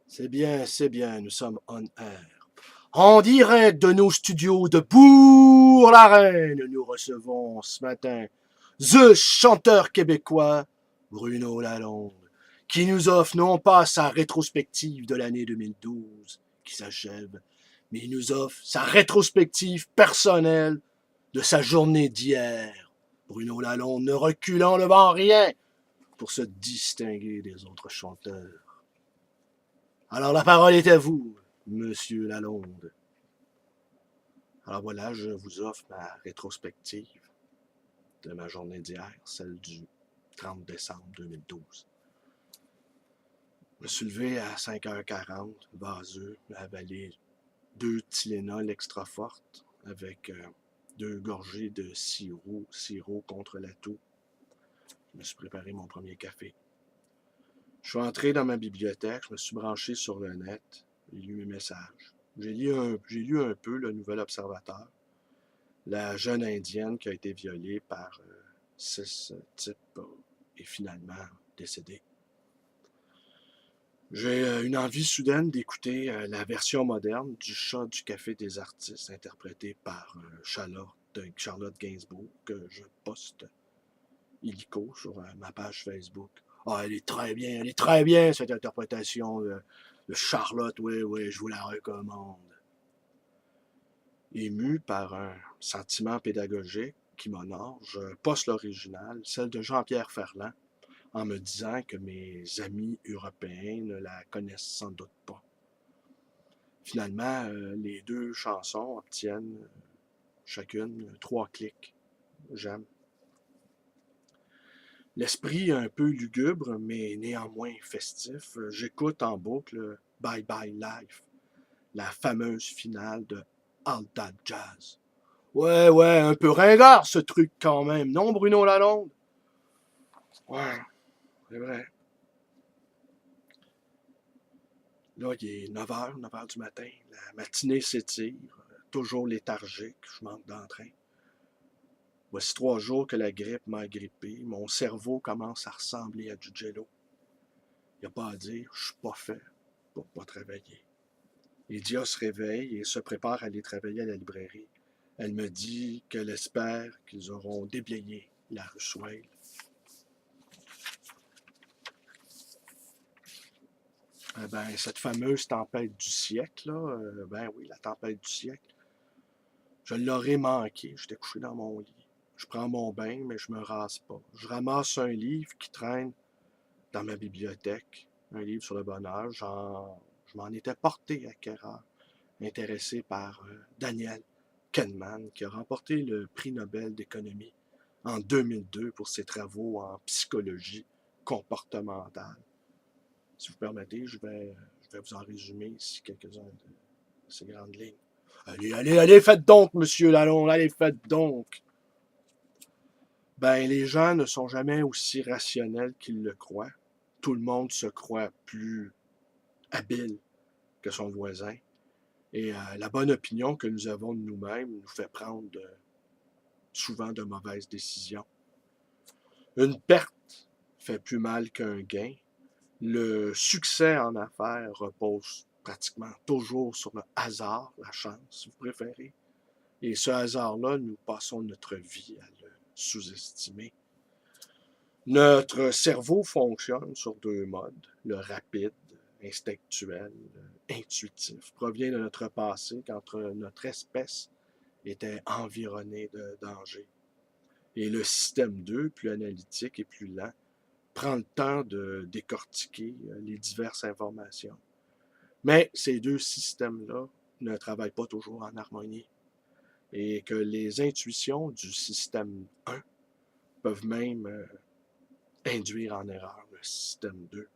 C'est bien, nous sommes on air. En direct de nos studios de Bourg-la-Reine, nous recevons ce matin The chanteur québécois Bruno Lalonde, qui nous offre non pas sa rétrospective de l'année 2012 qui s'achève, mais il nous offre sa rétrospective personnelle de sa journée d'hier. Bruno Lalonde ne reculant devant rien pour se distinguer des autres chanteurs. Alors la parole est à vous, Monsieur Lalonde. Alors voilà, je vous offre ma rétrospective de ma journée d'hier, celle du 30 décembre 2012. Je me suis levé à 5h40, vaseux, avalé 2 Tylenol extra fortes avec 2 gorgées de sirop contre la toux. Je me suis préparé mon premier café. Je suis entré dans ma bibliothèque, je me suis branché sur le net, j'ai lu mes messages. J'ai lu un peu le Nouvel Observateur, la jeune Indienne qui a été violée par 6 types est finalement décédée. J'ai une envie soudaine d'écouter la version moderne du Chat du Café des artistes, interprété par Charlotte Gainsbourg, que je poste illico sur ma page Facebook. Ah, elle est très bien, cette interprétation de Charlotte, oui, oui, je vous la recommande. Ému par un sentiment pédagogique qui m'honore, je poste l'original, celle de Jean-Pierre Ferland, en me disant que mes amis européens ne la connaissent sans doute pas. Finalement, les 2 chansons obtiennent chacune 3 clics. J'aime. L'esprit un peu lugubre, mais néanmoins festif, j'écoute en boucle Bye Bye Life, la fameuse finale de All That Jazz. Ouais, ouais, un peu ringard ce truc quand même, non Bruno Lalonde? Ouais, c'est vrai. Là, il est 9h du matin, la matinée s'étire, toujours léthargique, je manque d'entrain. Voici 3 jours que la grippe m'a grippé, mon cerveau commence à ressembler à du jello. Il n'y a pas à dire, je suis pas fait pour pas travailler. Lydia se réveille et se prépare à aller travailler à la librairie. Elle me dit qu'elle espère qu'ils auront déblayé la rue Swale. Cette fameuse tempête du siècle, là, ben oui, la tempête du siècle, je l'aurais manqué. J'étais couché dans mon lit. Je prends mon bain, mais je me rase pas. Je ramasse un livre qui traîne dans ma bibliothèque, un livre sur le bonheur. Je m'en étais porté à acquéreur, intéressé par Daniel Kahneman, qui a remporté le prix Nobel d'économie en 2002 pour ses travaux en psychologie comportementale. Si vous permettez, je vais vous en résumer ici quelques-uns de ces grandes lignes. Allez, allez, allez, faites donc, monsieur Lalonde, allez, faites donc. Les gens ne sont jamais aussi rationnels qu'ils le croient. Tout le monde se croit plus habile que son voisin. Et la bonne opinion que nous avons de nous-mêmes nous fait prendre souvent de mauvaises décisions. Une perte fait plus mal qu'un gain. Le succès en affaires repose pratiquement toujours sur le hasard, la chance, si vous préférez. Et ce hasard-là, nous passons notre vie à le sous-estimer. Notre cerveau fonctionne sur 2 modes, le rapide, instinctuel, intuitif, provient de notre passé quand notre espèce était environnée de dangers. Et le système 2, plus analytique et plus lent, prend le temps de décortiquer les diverses informations. Mais ces 2 systèmes-là ne travaillent pas toujours en harmonie. Et que les intuitions du système 1 peuvent même induire en erreur le système 2.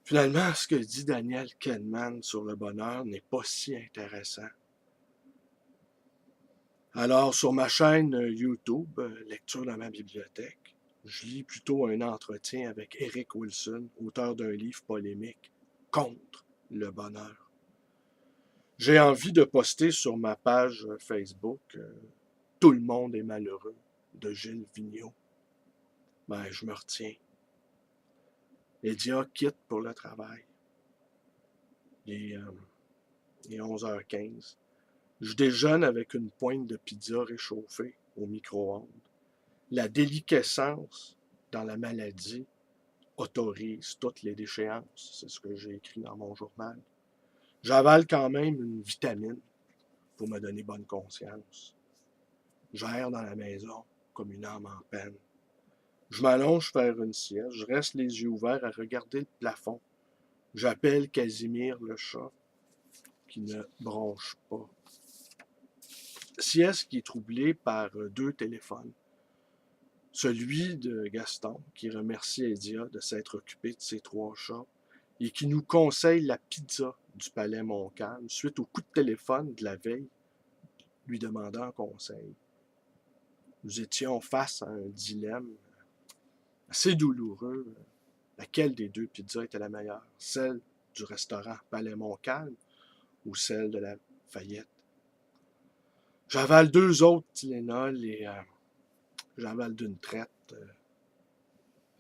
Finalement, ce que dit Daniel Kahneman sur le bonheur n'est pas si intéressant. Alors, sur ma chaîne YouTube, Lecture dans ma bibliothèque, je lis plutôt un entretien avec Eric Wilson, auteur d'un livre polémique contre le bonheur. J'ai envie de poster sur ma page Facebook Tout le monde est malheureux de Gilles Vigneault. Je me retiens. Edia quitte pour le travail. Il est 11h15. Je déjeune avec une pointe de pizza réchauffée au micro-ondes. La déliquescence dans la maladie autorise toutes les déchéances. C'est ce que j'ai écrit dans mon journal. J'avale quand même une vitamine pour me donner bonne conscience. J'erre dans la maison comme une âme en peine. Je m'allonge faire une sieste. Je reste les yeux ouverts à regarder le plafond. J'appelle Casimir le chat qui ne bronche pas. Sieste qui est troublée par deux téléphones. Celui de Gaston, qui remercie Edia de s'être occupé de ses trois chats et qui nous conseille la pizza du Palais Montcalm suite au coup de téléphone de la veille, lui demandant conseil. Nous étions face à un dilemme assez douloureux. Laquelle des deux pizzas était la meilleure? Celle du restaurant Palais Montcalm ou celle de la Fayette? J'avale deux autres Tylenol et j'avale d'une traite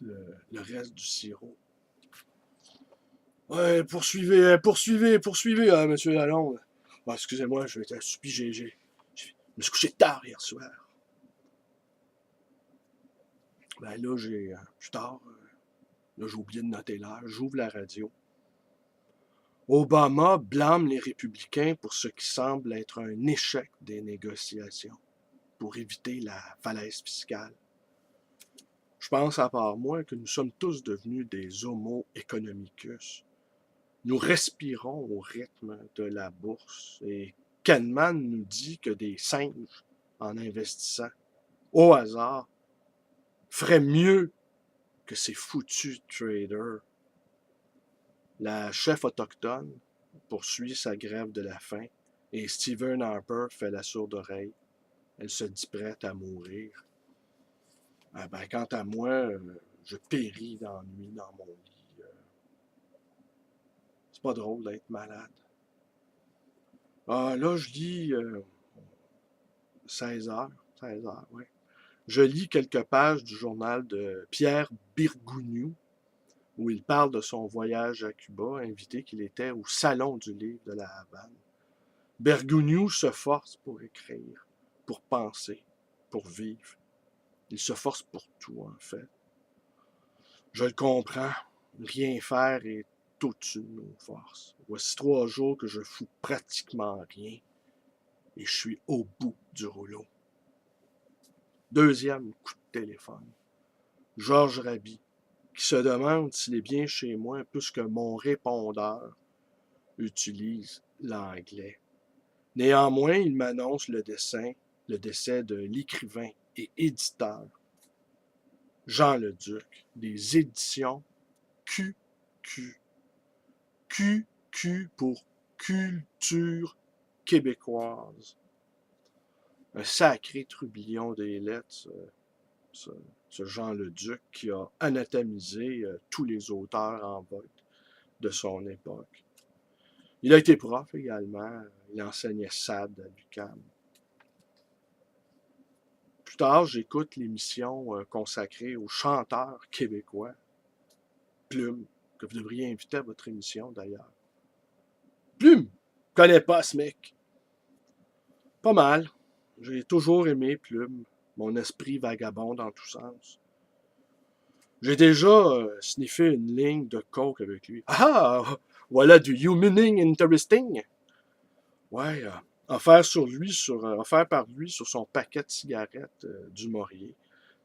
le reste du sirop. Ouais, poursuivez, monsieur Lalonde. Ah, excusez-moi, je vais être assoupi, je me suis couché tard hier soir. Ben là, plus tard, là, j'ai oublié de noter l'heure, j'ouvre la radio. Obama blâme les républicains pour ce qui semble être un échec des négociations pour éviter la falaise fiscale. Je pense à part moi que nous sommes tous devenus des homo economicus. Nous respirons au rythme de la bourse et Kahneman nous dit que des singes, en investissant au hasard, feraient mieux que ces foutus traders. La chef autochtone poursuit sa grève de la faim et Stephen Harper fait la sourde oreille. Elle se dit prête à mourir. Quant à moi, je péris d'ennui dans mon lit. C'est pas drôle d'être malade. Là, je lis 16 heures. 16 heures, oui. Je lis quelques pages du journal de Pierre Birgouniou, où il parle de son voyage à Cuba, invité qu'il était au Salon du livre de la Havane. Birgouniou se force pour écrire, pour penser, pour vivre. Il se force pour tout, en fait. Je le comprends. Rien faire est au-dessus de nos forces. Voici 3 jours que je fous pratiquement rien et je suis au bout du rouleau. Deuxième coup de téléphone. Georges Raby, qui se demande s'il est bien chez moi puisque mon répondeur utilise l'anglais. Néanmoins, il m'annonce le décès de l'écrivain et éditeur Jean Leduc, des éditions QQ. QQ pour Culture québécoise. Un sacré trublion des lettres, ce Jean Leduc qui a anatomisé tous les auteurs en vogue de son époque. Il a été prof également. Il enseignait SAD à l'UQAM. Plus tard, j'écoute l'émission consacrée aux chanteurs québécois. Plume, que vous devriez inviter à votre émission d'ailleurs. Plume! Je connais pas ce mec. Pas mal. J'ai toujours aimé Plume. Mon esprit vagabonde en tous sens. J'ai déjà sniffé une ligne de coke avec lui. Ah! Voilà du you meaning interesting. Ouais, offert par lui sur son paquet de cigarettes du Maurier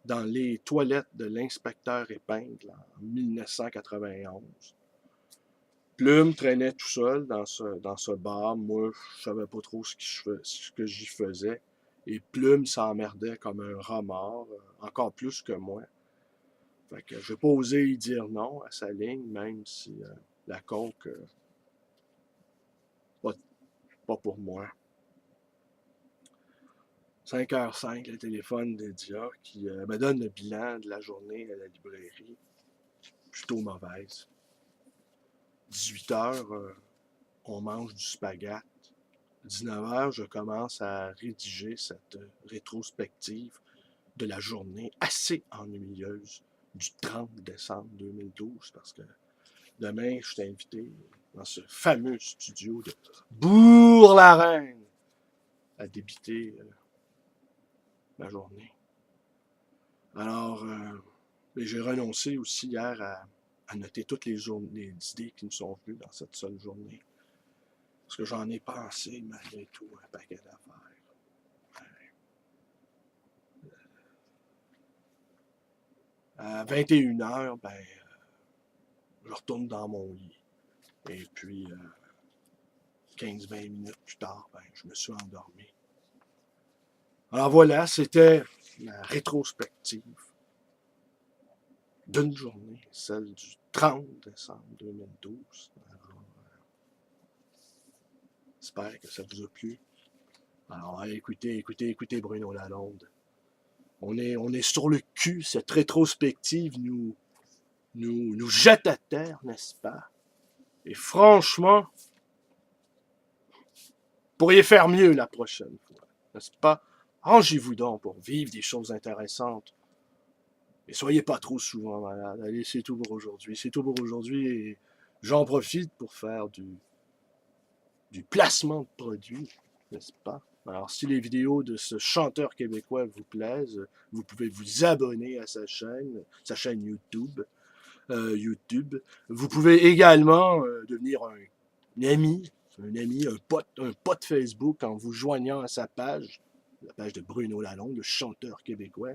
dans les toilettes de l'inspecteur Épingle en 1991. Plume traînait tout seul dans ce bar. Moi, je savais pas trop ce que j'y faisais. Et Plume s'emmerdait comme un rat mort, encore plus que moi. Fait que je n'ai pas osé y dire non à sa ligne, même si la coke, pas pour moi. 5h05, le téléphone d'Edia qui me donne le bilan de la journée à la librairie. Plutôt mauvaise. 18h, on mange du spaghette. 19h, je commence à rédiger cette rétrospective de la journée assez ennuyeuse du 30 décembre 2012, parce que demain, je suis invité dans ce fameux studio de Bourg-la-Reine à débuter ma journée. Alors, j'ai renoncé aussi hier à noter toutes les idées qui me sont venues dans cette seule journée. Parce que j'en ai pensé, malgré tout, un paquet d'affaires. À 21h, ben, je retourne dans mon lit. Et puis, 15-20 minutes plus tard, ben, je me suis endormi. Alors voilà, c'était la rétrospective d'une journée, celle du 30 décembre 2012. Alors, j'espère que ça vous a plu. Alors, écoutez Bruno Lalonde. On est sur le cul, cette rétrospective nous jette à terre, n'est-ce pas? Et franchement, vous pourriez faire mieux la prochaine fois, n'est-ce pas? Rangez-vous donc pour vivre des choses intéressantes. Et soyez pas trop souvent malade. Allez, c'est tout pour aujourd'hui. C'est tout pour aujourd'hui et j'en profite pour faire du placement de produits, n'est-ce pas? Alors, si les vidéos de ce chanteur québécois vous plaisent, vous pouvez vous abonner à sa chaîne YouTube. Vous pouvez également devenir un ami, un pote Facebook en vous joignant à sa page, la page de Bruno Lalonde, le chanteur québécois.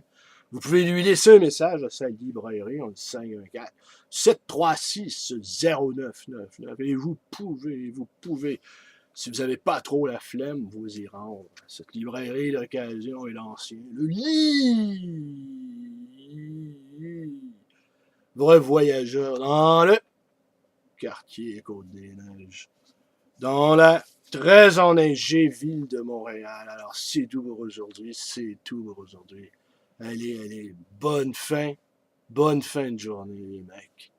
Vous pouvez lui laisser un message à sa librairie en 514-736-0999 et vous pouvez, si vous n'avez pas trop la flemme, vous y rendre. Cette librairie d'occasion et l'ancien, le vrai voyageur dans le quartier Côte-des-Neiges, dans la très enneigée ville de Montréal. Alors, c'est tout pour aujourd'hui, Allez, bonne fin de journée, les mecs.